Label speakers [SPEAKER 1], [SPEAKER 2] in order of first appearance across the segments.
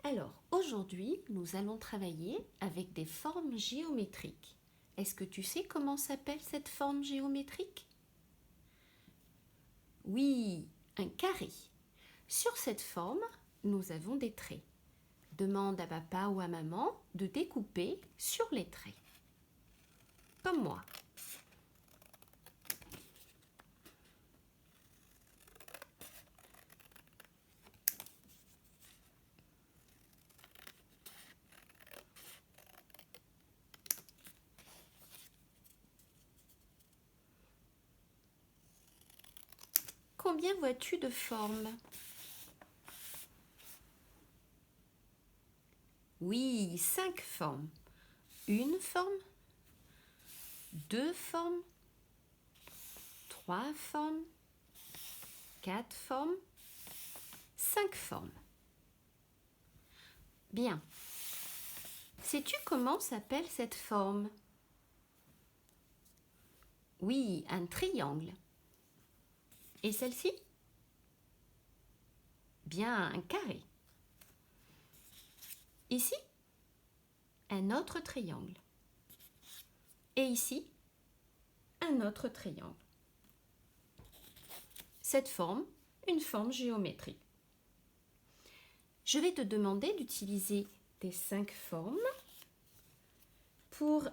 [SPEAKER 1] Alors, aujourd'hui, nous allons travailler avec des formes géométriques. Est-ce que tu sais comment s'appelle cette forme géométrique? Oui, un carré. Sur cette forme, nous avons des traits. Demande à papa ou à maman de découper sur les traits. Comme moi. Combien vois-tu de formes? Oui, 5 formes. Une forme, 2 formes, 3 formes, 4 formes, 5 formes. Bien. Sais-tu comment s'appelle cette forme? Oui, un triangle. Et celle-ci? Bien, un carré. Ici, un autre triangle. Et ici, un autre triangle. Cette forme, une forme géométrique. Je vais te demander d'utiliser tes 5 formes pour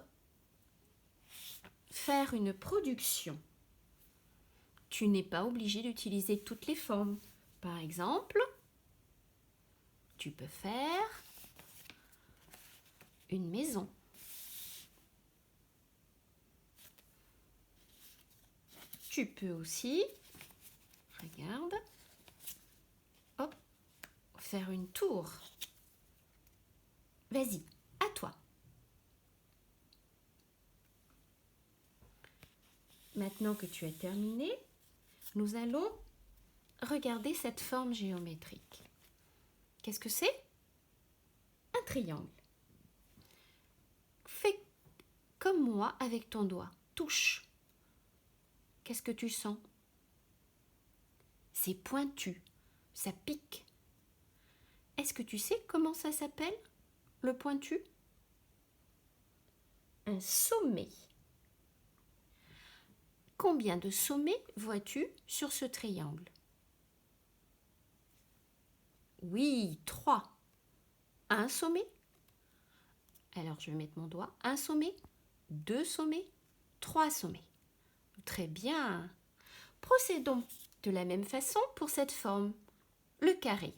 [SPEAKER 1] faire une production. Tu n'es pas obligé d'utiliser toutes les formes. Par exemple, tu peux faire une maison. Tu peux aussi, regarde, hop, faire une tour. Vas-y, à toi. Maintenant que tu as terminé, nous allons regarder cette forme géométrique. Qu'est-ce que c'est? Un triangle. Fais comme moi avec ton doigt. Touche. Qu'est-ce que tu sens? C'est pointu. Ça pique. Est-ce que tu sais comment ça s'appelle, le pointu? Un sommet. Combien de sommets vois-tu sur ce triangle? Oui, 3. Un sommet. Alors, je vais mettre mon doigt. Un sommet, 2 sommets, 3 sommets. Très bien. Procédons de la même façon pour cette forme, le carré.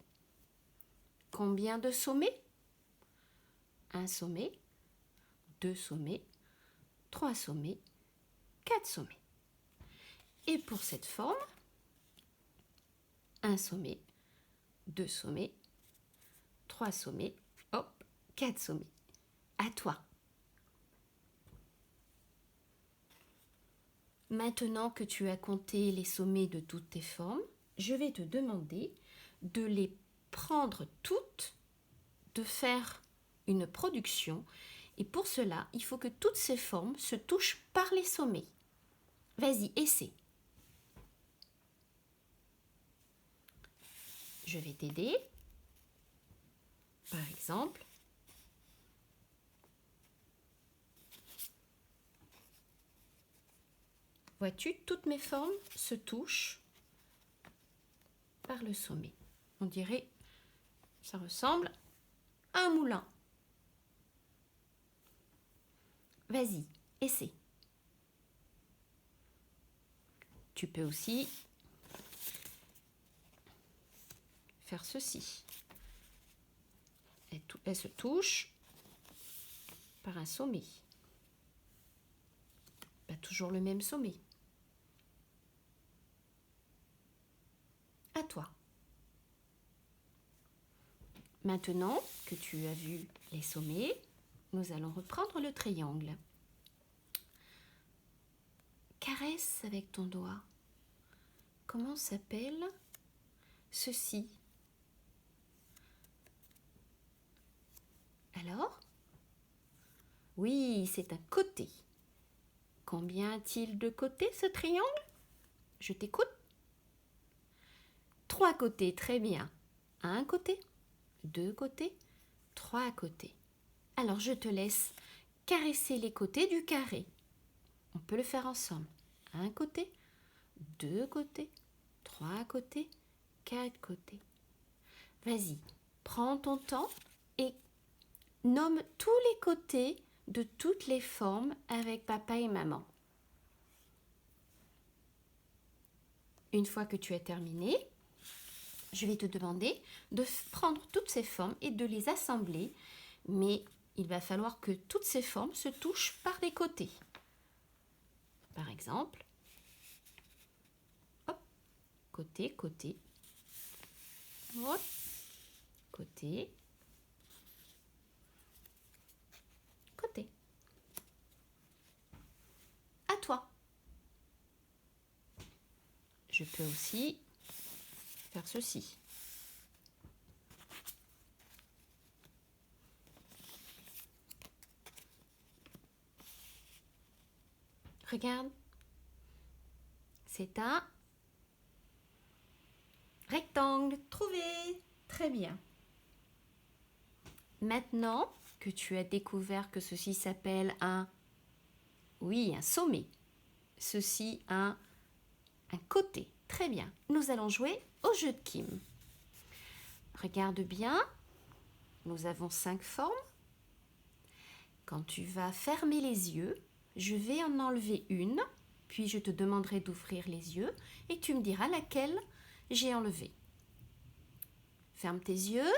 [SPEAKER 1] Combien de sommets? Un sommet, 2 sommets, 3 sommets, 4 sommets. Et pour cette forme, un sommet, 2 sommets, 3 sommets, hop, 4 sommets. À toi. Maintenant que tu as compté les sommets de toutes tes formes, je vais te demander de les prendre toutes, de faire une production. Et pour cela, il faut que toutes ces formes se touchent par les sommets. Vas-y, essaie. Je vais t'aider. Par exemple, vois-tu, toutes mes formes se touchent par le sommet. On dirait, ça ressemble à un moulin. Vas-y, essaie. Tu peux aussi faire ceci. Elle se touche par un sommet. Pas toujours le même sommet. À toi. Maintenant que tu as vu les sommets, nous allons reprendre le triangle. Caresse avec ton doigt. Comment s'appelle ceci? Alors? Oui, c'est un côté. Combien a-t-il de côtés ce triangle? Je t'écoute. 3 côtés, très bien. Un côté, 2 côtés, 3 côtés. Alors, je te laisse caresser les côtés du carré. On peut le faire ensemble. 1 côté, 2 côtés, 3 côtés, 4 côtés. Vas-y, prends ton temps et nomme tous les côtés de toutes les formes avec papa et maman. Une fois que tu as terminé, je vais te demander de prendre toutes ces formes et de les assembler, mais il va falloir que toutes ces formes se touchent par les côtés. Par exemple, hop, côté, côté, hop, côté, côté. À toi. Je peux aussi faire ceci. Regarde, c'est un rectangle. Trouvé. Très bien. Maintenant que tu as découvert que ceci s'appelle un sommet, ceci un côté. Très bien. Nous allons jouer au jeu de Kim. Regarde bien, nous avons 5 formes. Quand tu vas fermer les yeux, je vais en enlever une, puis je te demanderai d'ouvrir les yeux et tu me diras laquelle j'ai enlevée. Ferme tes yeux.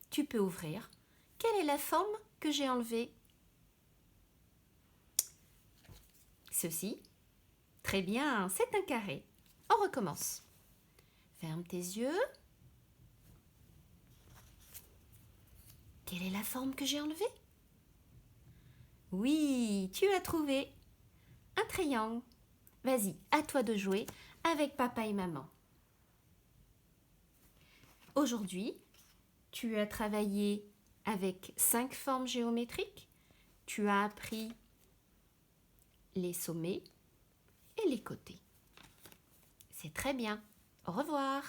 [SPEAKER 1] Tu peux ouvrir. Quelle est la forme que j'ai enlevée? Ceci. Très bien, c'est un carré. On recommence. Ferme tes yeux. Quelle est la forme que j'ai enlevée? Oui, tu as trouvé un triangle. Vas-y, à toi de jouer avec papa et maman. Aujourd'hui, tu as travaillé avec 5 formes géométriques. Tu as appris les sommets et les côtés. C'est très bien. Au revoir.